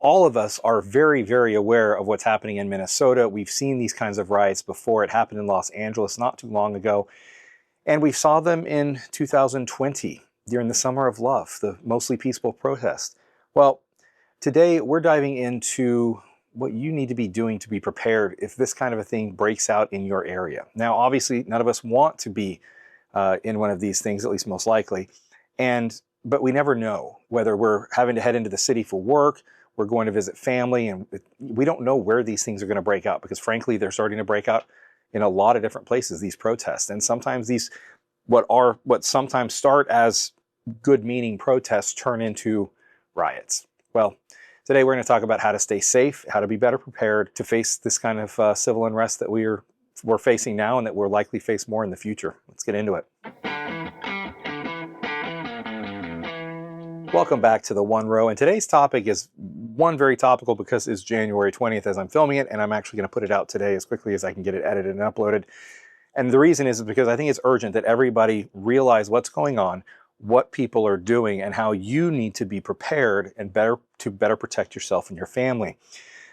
all of us are very, very aware of what's happening in Minnesota. We've seen these kinds of riots before. It happened in Los Angeles not too long ago. And we saw them in 2020 during the Summer of Love, the mostly peaceful protest. Well, today we're diving into what you need to be doing to be prepared if this kind of a thing breaks out in your area. Now, obviously, none of us want to be in one of these things, at least most likely. But we never know whether we're having to head into the city for work, we're going to visit family, and we don't know where these things are going to break out because frankly, they're starting to break out in a lot of different places, these protests. And sometimes these, what sometimes start as good meaning protests turn into riots. Well, today we're going to talk about how to stay safe, how to be better prepared to face this kind of civil unrest that we're facing now and that we'll likely face more in the future. Let's get into it. Welcome back to the One Row, and today's topic is one very topical because it's January 20th as I'm filming it, and I'm actually going to put it out today as quickly as I can get it edited and uploaded. And the reason is because I think it's urgent that everybody realize what's going on, what people are doing, and how you need to be prepared and better protect yourself and your family.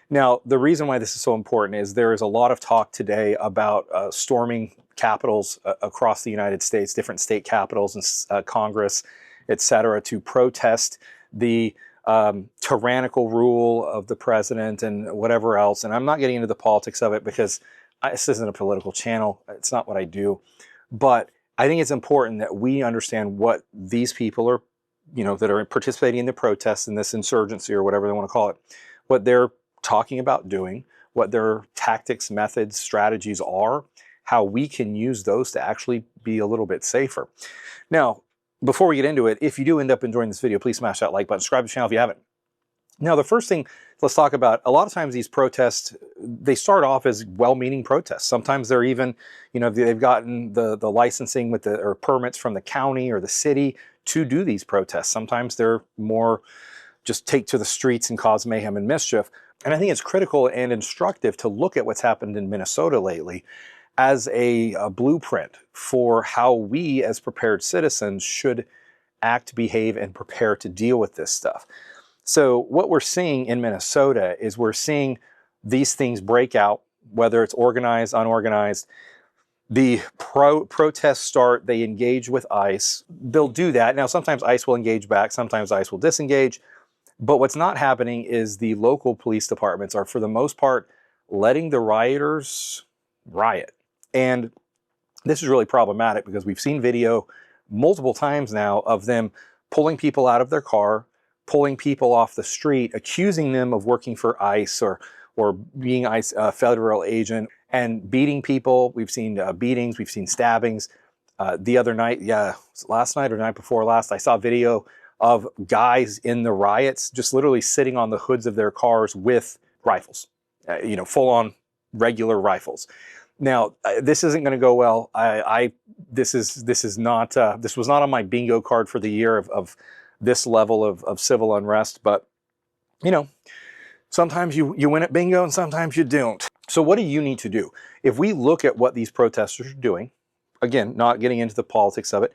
Now, the reason why this is so important is there is a lot of talk today about storming capitals across the United States, different state capitals and Congress, etc., to protest the tyrannical rule of the president and whatever else. And I'm not getting into the politics of it because this isn't a political channel. It's not what I do. But I think it's important that we understand what these people are, that are participating in the protests in this insurgency or whatever they want to call it, what they're talking about doing, what their tactics, methods, strategies are, how we can use those to actually be a little bit safer. Now, before we get into it, if you do end up enjoying this video, please smash that like button, subscribe to the channel if you haven't. Now, the first thing let's talk about, a lot of times these protests, they start off as well-meaning protests. Sometimes they're even, they've gotten the licensing or permits from the county or the city to do these protests. Sometimes they're more just take to the streets and cause mayhem and mischief. And I think it's critical and instructive to look at what's happened in Minnesota lately as a blueprint for how we as prepared citizens should act, behave, and prepare to deal with this stuff. So what we're seeing in Minnesota is we're seeing these things break out, whether it's organized, unorganized. The protests start, they engage with ICE. They'll do that. Now, sometimes ICE will engage back, sometimes ICE will disengage. But what's not happening is the local police departments are, for the most part, letting the rioters riot. And this is really problematic because we've seen video multiple times now of them pulling people out of their car, pulling people off the street, accusing them of working for ICE or being ICE federal agent, and beating people. We've seen beatings, we've seen stabbings. The other night, last night or the night before last, I saw video of guys in the riots just literally sitting on the hoods of their cars with rifles, full-on regular rifles. Now, this isn't going to go well. This was not on my bingo card for the year of this level of civil unrest. But sometimes you win at bingo and sometimes you don't. So what do you need to do? If we look at what these protesters are doing, again, not getting into the politics of it,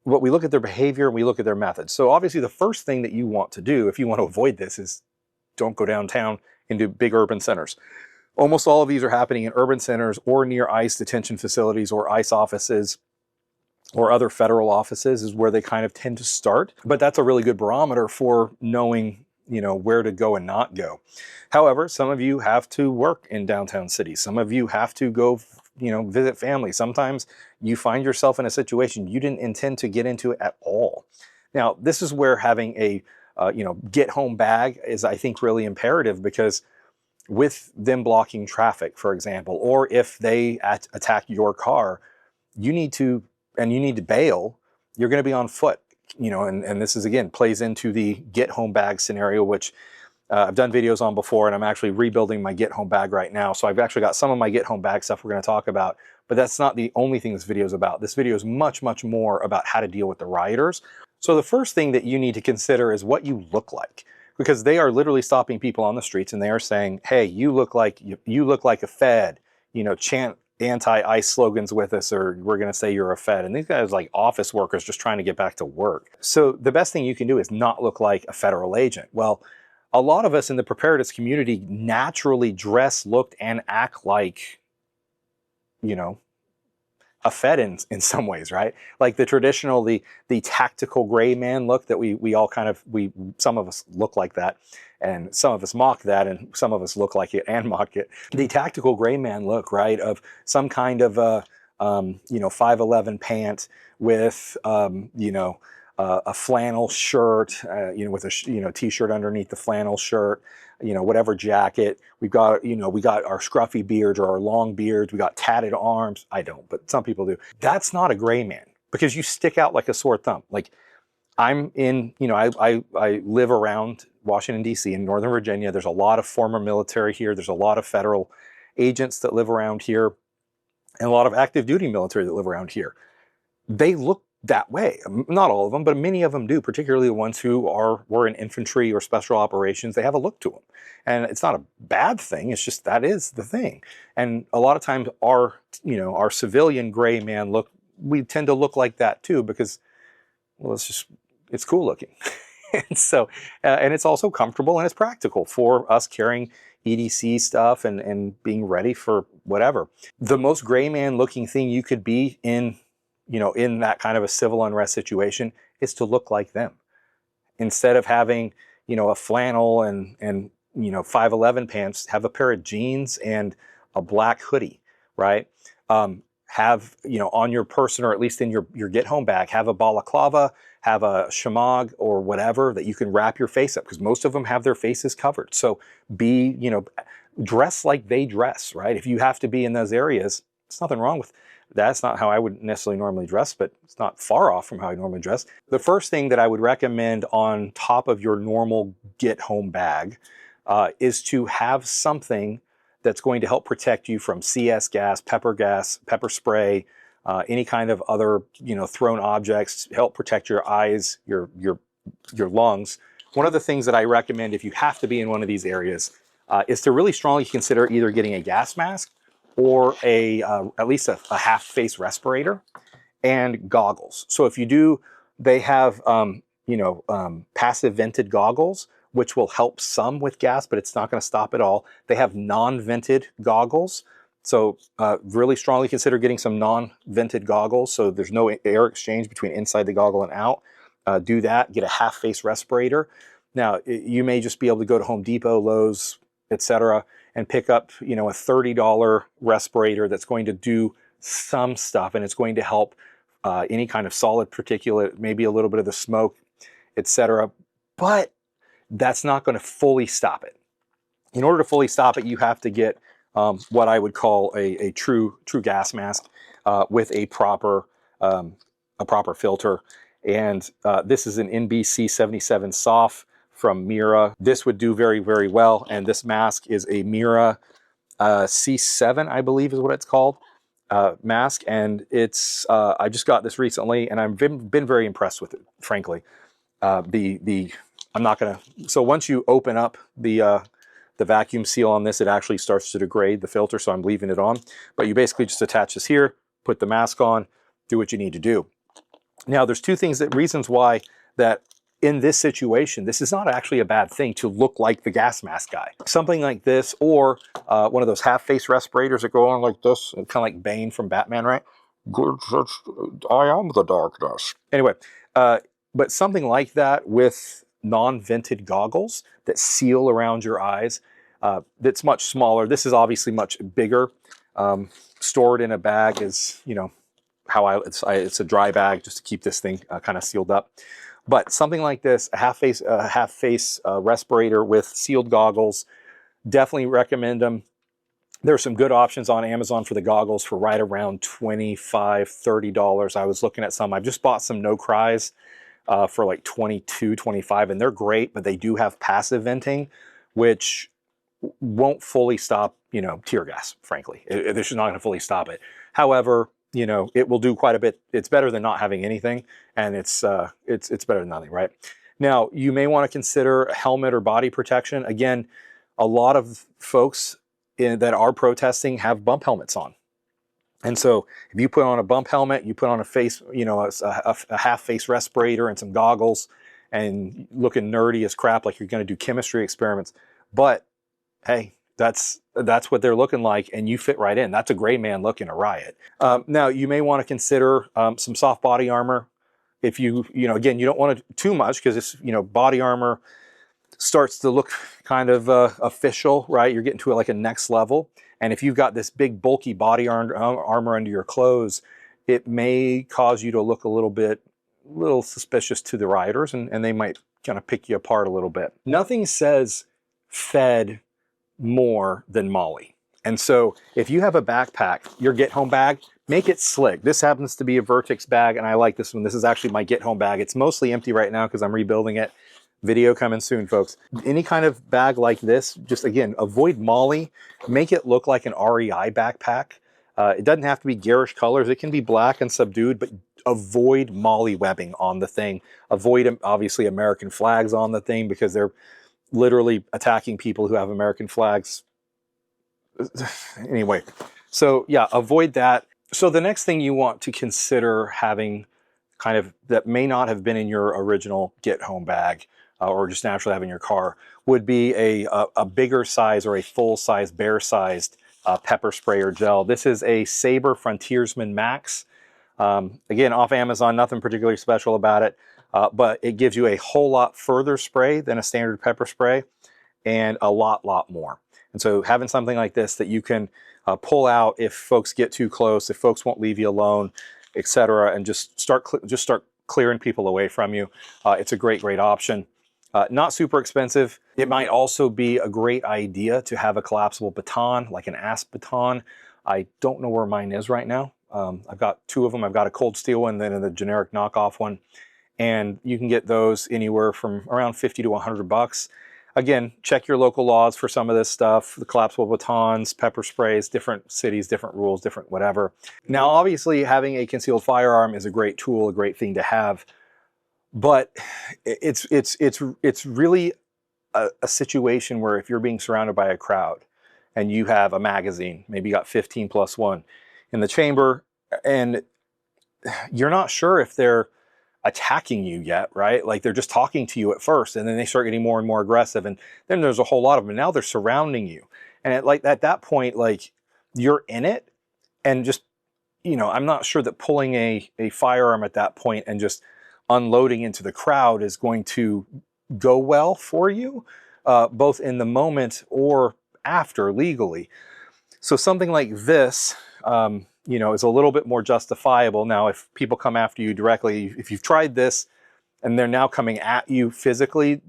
what we look at their behavior and we look at their methods. So obviously the first thing that you want to do if you want to avoid this is don't go downtown into big urban centers. Almost all of these are happening in urban centers or near ICE detention facilities or ICE offices or other federal offices is where they kind of tend to start. But that's a really good barometer for knowing, where to go and not go. However, some of you have to work in downtown cities. Some of you have to go, visit family. Sometimes you find yourself in a situation you didn't intend to get into at all. Now, this is where having a, get home bag is, I think, really imperative because with them blocking traffic, for example, or if they attack your car, you need to bail, you're going to be on foot, and this is, again, plays into the get home bag scenario, which I've done videos on before, and I'm actually rebuilding my get home bag right now. So I've actually got some of my get home bag stuff we're going to talk about, but that's not the only thing this video is about. This video is much, much more about how to deal with the rioters. So the first thing that you need to consider is what you look like. Because they are literally stopping people on the streets and they are saying, hey, you look like a Fed, chant anti-ICE slogans with us, or we're going to say you're a Fed. And these guys are like office workers just trying to get back to work. So the best thing you can do is not look like a federal agent. Well, a lot of us in the preparedness community naturally dress, look, and act like, you know, a Fed in some ways, right? Like the traditional, the tactical gray man look that we all kind of, some of us look like that, and some of us mock that, and some of us look like it and mock it. The tactical gray man look, right, of some kind of you know, 511 pant with you know, a flannel shirt, you know, with a you know, t-shirt underneath the flannel shirt, you know, whatever jacket. We've got, you know, we got our scruffy beards or our long beards. We got tatted arms. I don't, but some people do. That's not a gray man, because you stick out like a sore thumb. Like I'm in, you know, I live around Washington, D.C. in Northern Virginia. There's a lot of former military here. There's a lot of federal agents that live around here, and a lot of active duty military that live around here. They look that way. Not all of them, but many of them do, particularly the ones who were in infantry or special operations. They have a look to them. And it's not a bad thing. It's just that is the thing. And a lot of times our, you know, our civilian gray man look, we tend to look like that too, because, well, it's cool looking. And so, and it's also comfortable and it's practical for us carrying EDC stuff and being ready for whatever. The most gray man looking thing you could be in, you know, in that kind of a civil unrest situation, is to look like them. Instead of having, you know, a flannel and you know, 511 pants, have a pair of jeans and a black hoodie, right? Have, you know, on your person, or at least in your get home bag, have a balaclava, have a shamag or whatever that you can wrap your face up, because most of them have their faces covered. So be, you know, dress like they dress, right? If you have to be in those areas, there's nothing wrong with that's not how I would necessarily normally dress, but it's not far off from how I normally dress. The first thing that I would recommend on top of your normal get home bag is to have something that's going to help protect you from CS gas, pepper spray, any kind of other, you know, thrown objects, help protect your eyes, your lungs. One of the things that I recommend if you have to be in one of these areas is to really strongly consider either getting a gas mask or at least a half face respirator and goggles. So if you do, they have you know, passive vented goggles, which will help some with gas, but it's not going to stop it all. They have non-vented goggles. So really strongly consider getting some non-vented goggles, so there's no air exchange between inside the goggle and out. Do that, get a half face respirator. Now, you may just be able to go to Home Depot, Lowe's, etc., and pick up, you know, a $30 respirator that's going to do some stuff, and it's going to help any kind of solid particulate, maybe a little bit of the smoke, etc. But that's not going to fully stop it. In order to fully stop it, you have to get what I would call a true gas mask with a proper filter. And this is an NBC 77 Soft from Mira. This would do very, very well. And this mask is a Mira C7, I believe is what it's called, mask. And it's I just got this recently, and I've been very impressed with it, frankly. I'm not gonna. So once you open up the vacuum seal on this, it actually starts to degrade the filter. So I'm leaving it on. But you basically just attach this here, put the mask on, do what you need to do. Now, there's two reasons why that in this situation, this is not actually a bad thing to look like the gas mask guy. Something like this, or one of those half-face respirators that go on like this, kind of like Bane from Batman, right? I am the darkness. Anyway, but something like that with non-vented goggles that seal around your eyes, that's much smaller. This is obviously much bigger. Stored in a bag is, you know, how it's a dry bag just to keep this thing kind of sealed up. But something like this, a half face respirator with sealed goggles, definitely recommend them. There are some good options on Amazon for the goggles for right around $25, $30. I was looking at some. I've just bought some No Cries for like $22, $25, and they're great, but they do have passive venting, which won't fully stop, you know, tear gas, frankly. This is not going to fully stop it. However, you know, it will do quite a bit. It's better than not having anything, and it's better than nothing, right? Now, you may want to consider a helmet or body protection. Again, a lot of folks that are protesting have bump helmets on. And so if you put on a bump helmet, you put on a face, you know, a half face respirator and some goggles, and looking nerdy as crap, like you're going to do chemistry experiments. But hey, that's what they're looking like, and you fit right in. That's a Greyman look in a riot. Now, you may want to consider some soft body armor. If you again, you don't want it too much, because it's, body armor starts to look kind of official, right? You're getting to like a next level. And if you've got this big bulky body armor under your clothes, it may cause you to look a little suspicious to the rioters, and they might kind of pick you apart a little bit. Nothing says Fed more than Molly. And so if you have a backpack, your get home bag, make it slick. This happens to be a Vertex bag, and I like this one. This is actually my get home bag. It's mostly empty right now because I'm rebuilding it. Video coming soon, folks. Any kind of bag like this, just again, avoid Molly. Make it look like an REI backpack. It doesn't have to be garish colors. It can be black and subdued, but avoid Molly webbing on the thing. Avoid, obviously, American flags on the thing, because they're literally attacking people who have American flags. Anyway, so yeah, avoid that. So the next thing you want to consider having, kind of, that may not have been in your original get home bag, or just naturally have in your car, would be a bigger size or a full size, bear sized pepper spray or gel. This is a Sabre Frontiersman Max. Again, off Amazon, nothing particularly special about it, but it gives you a whole lot further spray than a standard pepper spray, and a lot more. And so having something like this that you can pull out if folks get too close, if folks won't leave you alone, etc., and just start clearing people away from you, it's a great option. Not super expensive. It might also be a great idea to have a collapsible baton, like an asp baton. I don't know where mine is right now. I've got two of them. I've got a cold steel one, then the generic knockoff one. And you can get those anywhere from around 50 to 100 bucks. Again, check your local laws for some of this stuff. The collapsible batons, pepper sprays, different cities, different rules, different whatever. Now, obviously, having a concealed firearm is a great tool, a great thing to have. But it's really a situation where if you're being surrounded by a crowd and you have a magazine, maybe you got 15+1 in the chamber, and you're not sure if they're attacking you yet, right? Like, they're just talking to you at first, and then they start getting more and more aggressive, and then there's a whole lot of them, and now they're surrounding you. And at that point, like, you're in it, and just, I'm not sure that pulling a firearm at that point and just unloading into the crowd is going to go well for you, both in the moment or after legally. So something like this, is a little bit more justifiable. Now, if people come after you directly, if you've tried this and they're now coming at you physically,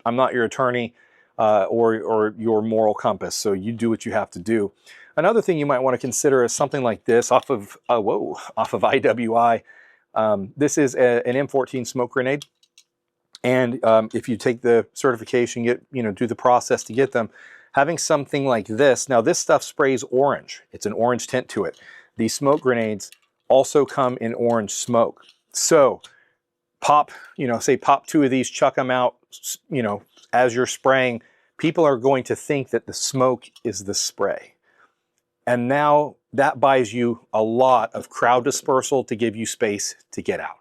I'm not your attorney or your moral compass, so you do what you have to do. Another thing you might want to consider is something like this off of IWI. This is an M14 smoke grenade, and if you take the certification, do the process to get them, having something like this. Now, this stuff sprays orange. It's an orange tint to it. These smoke grenades also come in orange smoke. So pop, say pop 2 of these, chuck them out, as you're spraying. People are going to think that the smoke is the spray. And now that buys you a lot of crowd dispersal to give you space to get out.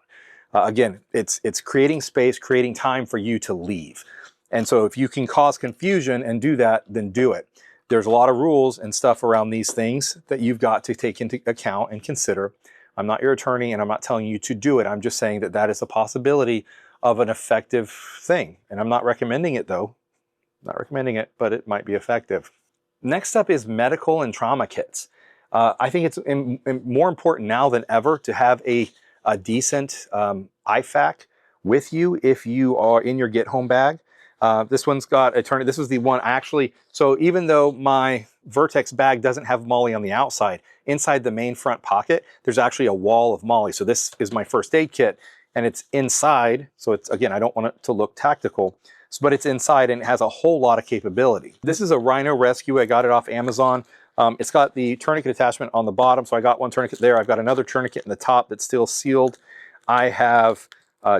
Again, it's creating space, creating time for you to leave. And so if you can cause confusion and do that, then do it. There's a lot of rules and stuff around these things that you've got to take into account and consider. I'm not your attorney, and I'm not telling you to do it. I'm just saying that that is a possibility of an effective thing. And I'm not recommending it, though. Not recommending it, but it might be effective. Next up is medical and trauma kits. I think it's more important now than ever to have a decent IFAK with you if you are in your get home bag. This one's got a turn. This was the one actually. So even though my Vertex bag doesn't have Molly on the outside, inside the main front pocket, there's actually a wall of Molly. So this is my first aid kit, and it's inside. So it's, again, I don't want it to look tactical, but it's inside and it has a whole lot of capability. This is a Rhino Rescue. I got it off Amazon. It's got the tourniquet attachment on the bottom. So I got one tourniquet there. I've got another tourniquet in the top that's still sealed. I have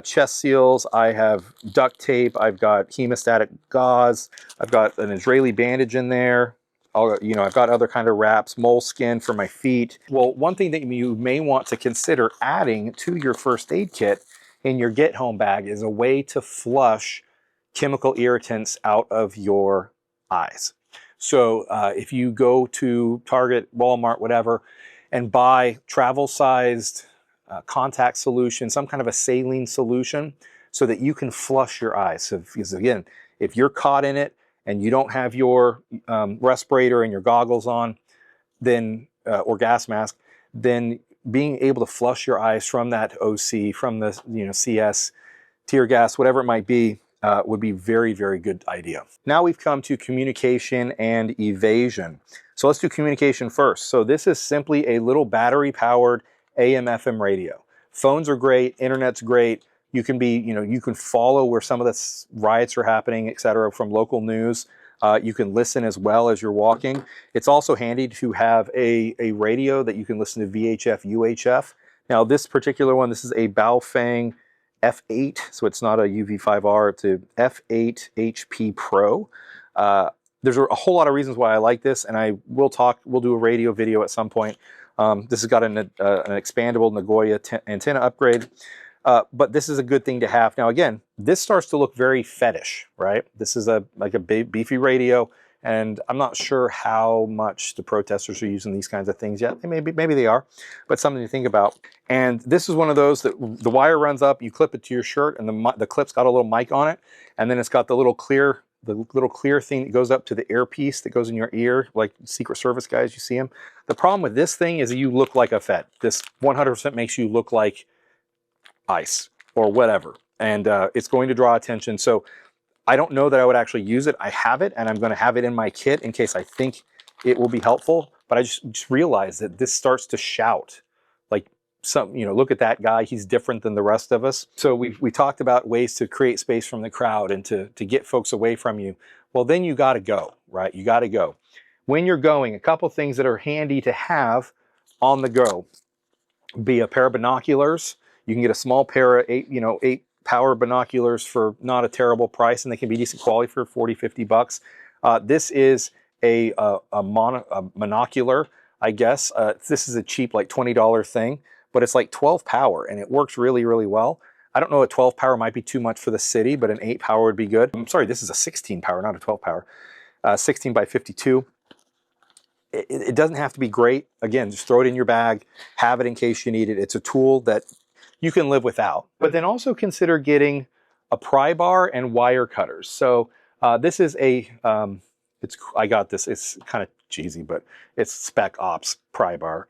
chest seals. I have duct tape. I've got hemostatic gauze. I've got an Israeli bandage in there. I've got other kind of wraps, moleskin for my feet. Well, one thing that you may want to consider adding to your first aid kit in your get home bag is a way to flush chemical irritants out of your eyes. So if you go to Target, Walmart, whatever, and buy travel-sized contact solution, some kind of a saline solution, so that you can flush your eyes. So because again, if you're caught in it and you don't have your respirator and your goggles on, then or gas mask, then being able to flush your eyes from that OC, from the CS, tear gas, whatever it might be, would be very, very good idea. Now we've come to communication and evasion. So let's do communication first. So this is simply a little battery-powered AM/FM radio. Phones are great, internet's great. You can be, you can follow where some of the riots are happening, etc., from local news. You can listen as well as you're walking. It's also handy to have a radio that you can listen to VHF, UHF. Now this particular one, this is a Baofeng F8, so it's not a UV5R, it's a F8 HP Pro. There's a whole lot of reasons why I like this, and we'll do a radio video at some point. This has got an expandable Nagoya antenna upgrade, but this is a good thing to have. Now again, this starts to look very fetish, right? This is like a big, beefy radio, and I'm not sure how much the protesters are using these kinds of things yet. Maybe they are, but something to think about. And this is one of those that the wire runs up, you clip it to your shirt, and the clip's got a little mic on it, and then it's got the little clear thing that goes up to the earpiece that goes in your ear, like Secret Service guys, you see them. The problem with this thing is you look like a Fed. This 100% makes you look like ICE or whatever, and it's going to draw attention. So I don't know that I would actually use it. I have it, and I'm going to have it in my kit in case I think it will be helpful. But I just realized that this starts to shout like look at that guy. He's different than the rest of us. So we talked about ways to create space from the crowd and to get folks away from you. Well, then you got to go, right? You got to go. When you're going, a couple things that are handy to have on the go. Be a pair of binoculars. You can get a small pair of 8 power binoculars for not a terrible price, and they can be decent quality for 40, 50 bucks. This is a monocular, I guess. This is a cheap, like $20 thing, but it's like 12 power, and it works really, really well. I don't know, a 12 power might be too much for the city, but an 8 power would be good. I'm sorry, this is a 16 power, not a 12 power. 16 by 52. It doesn't have to be great. Again, just throw it in your bag, have it in case you need it. It's a tool that you can live without. But then also consider getting a pry bar and wire cutters. So this is I got this, it's kind of cheesy, but it's Spec Ops pry bar.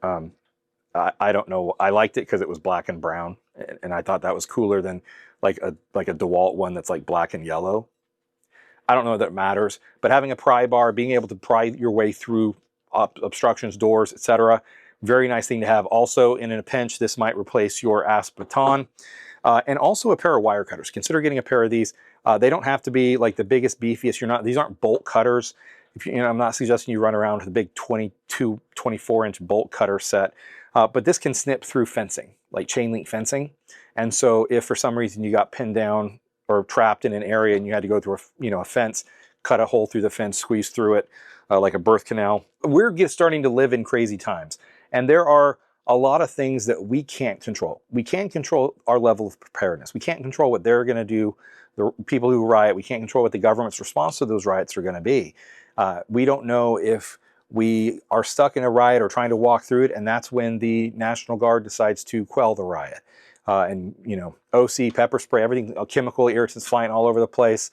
I don't know, I liked it because it was black and brown, and I thought that was cooler than like a DeWalt one that's like black and yellow. I don't know that it matters, but having a pry bar, being able to pry your way through obstructions, doors, etc. Very nice thing to have. Also, in a pinch, this might replace your asp baton. And also a pair of wire cutters. Consider getting a pair of these. They don't have to be like the biggest, beefiest. These aren't bolt cutters. I'm not suggesting you run around with a big 22, 24-inch bolt cutter set. But this can snip through fencing, like chain link fencing. And so if for some reason you got pinned down or trapped in an area and you had to go through a fence, cut a hole through the fence, squeeze through it like a birth canal. We're starting to live in crazy times. And there are a lot of things that we can't control. We can't control our level of preparedness. We can't control what they're going to do, the people who riot. We can't control what the government's response to those riots are going to be. We don't know if we are stuck in a riot or trying to walk through it, and that's when the National Guard decides to quell the riot. OC, pepper spray, everything, chemical irritants flying all over the place,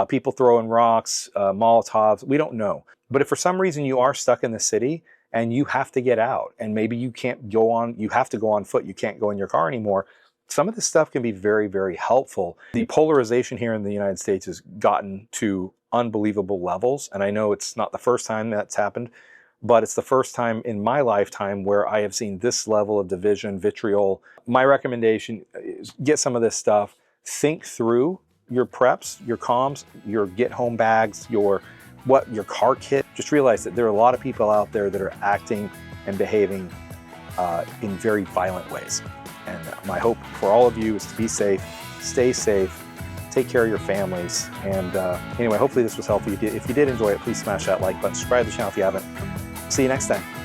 people throwing rocks, Molotovs, we don't know. But if for some reason you are stuck in the city and you have to get out, and maybe you can't go on, you have to go on foot, you can't go in your car anymore, some of this stuff can be very, very helpful. The polarization here in the United States has gotten to unbelievable levels, and I know it's not the first time that's happened, but it's the first time in my lifetime where I have seen this level of division, vitriol. My recommendation is get some of this stuff, think through your preps, your comms, your get-home bags, your car kit. Just realize that there are a lot of people out there that are acting and behaving in very violent ways. And my hope for all of you is to be safe, stay safe, take care of your families. And anyway, hopefully this was helpful. If you did enjoy it, please smash that like button, subscribe to the channel if you haven't. See you next time.